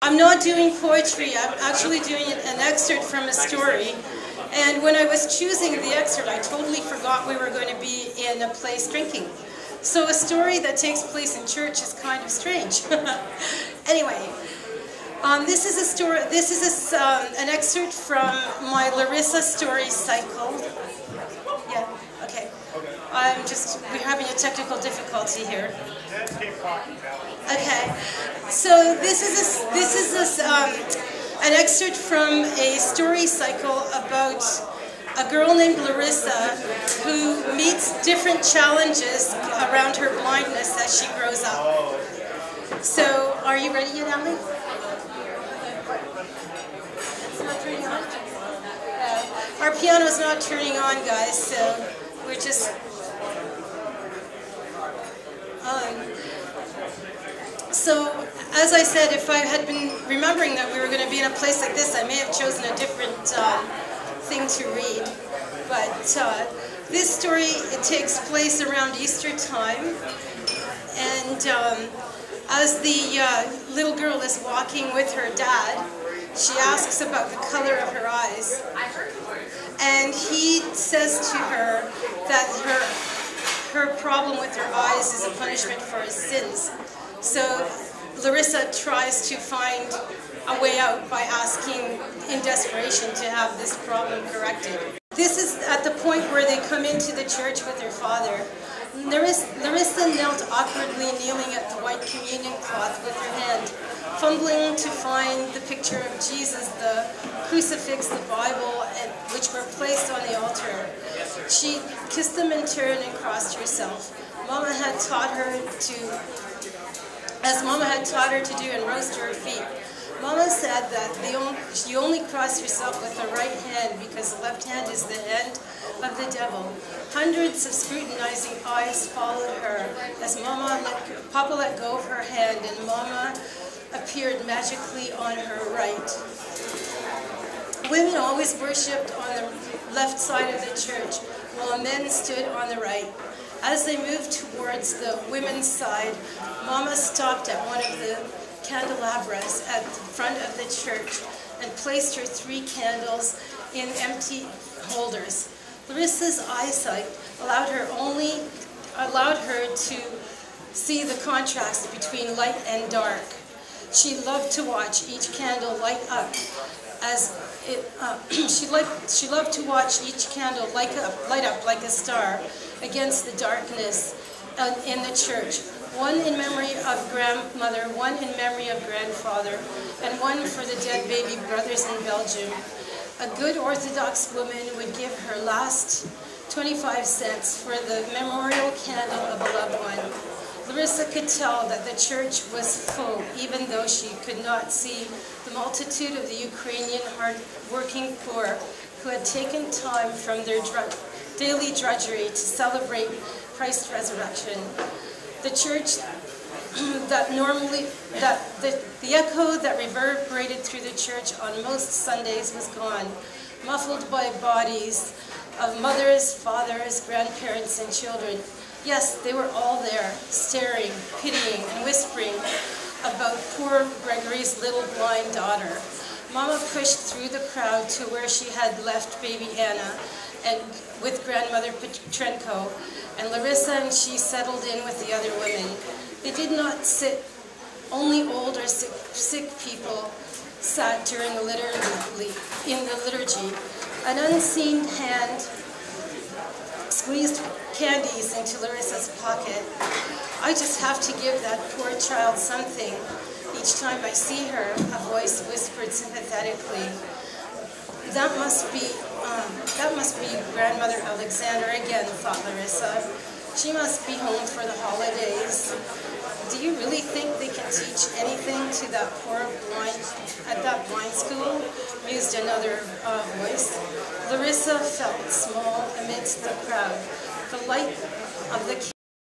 I'm not doing poetry, I'm actually doing an excerpt from a story. And when I was choosing the excerpt, I totally forgot we were going to be in a place drinking. So a story that takes place in church is kind of strange. Anyway, this is a story. This is an excerpt from my Larissa story cycle. Yeah. Okay. We're having a technical difficulty here. Okay. So this is an excerpt from a story cycle about a girl named Larissa who meets different challenges around her blindness as she grows up. So, are you ready yet, Ellie? It's not turning on? Our piano's not turning on, guys, so we're just... So, as I said, if I had been remembering that we were going to be in a place like this, I may have chosen a different thing to read. But this story, it takes place around Easter time. And as the little girl is walking with her dad, she asks about the color of her eyes. And he says to her that her problem with her eyes is a punishment for her sins. So Larissa tries to find a way out by asking in desperation to have this problem corrected. This is at the point where they come into the church with her father. Larissa knelt awkwardly, kneeling at the white communion cloth with her hand, fumbling to find the picture of Jesus, the crucifix, the Bible, which were placed on the altar. She kissed them in turn and crossed herself. Mama had taught her to do, and rose to her feet. Mama said that she only crossed herself with the right hand because the left hand is the hand of the devil. Hundreds of scrutinizing eyes followed her as Papa let go of her hand and Mama appeared magically on her right. Women always worshipped on the left side of the church, while men stood on the right. As they moved towards the women's side, Mama stopped at one of the candelabras at the front of the church and placed her 3 candles in empty holders. Larissa's eyesight allowed her to see the contrast between light and dark. She loved to watch each candle light up she loved to watch each candle light up like a star against the darkness in the church. One in memory of grandmother, one in memory of grandfather, and one for the dead baby brothers in Belgium. A good Orthodox woman would give her last 25 cents for the memorial candle of a loved one. Larissa could tell that the church was full, even though she could not see the multitude of the Ukrainian hard-working poor who had taken time from their daily drudgery to celebrate Christ's resurrection. The church the echo that reverberated through the church on most Sundays was gone, muffled by bodies of mothers, fathers, grandparents, and children. Yes, they were all there, staring, pitying, and whispering about poor Gregory's little blind daughter. Mama pushed through the crowd to where she had left baby Anna and with grandmother Petrenko, and Larissa and she settled in with the other women. They did not sit. Only old or sick people sat during the liturgy. An unseen hand squeezed candies into Larissa's pocket. I just have to give that poor child something. Each time I see her, a voice whispered sympathetically. That must be Grandmother Alexander again, thought Larissa. She must be home for the holidays. Do you really think they can teach anything to that poor blind at that blind school? Mused another voice. Larissa felt small amidst the crowd. The light of the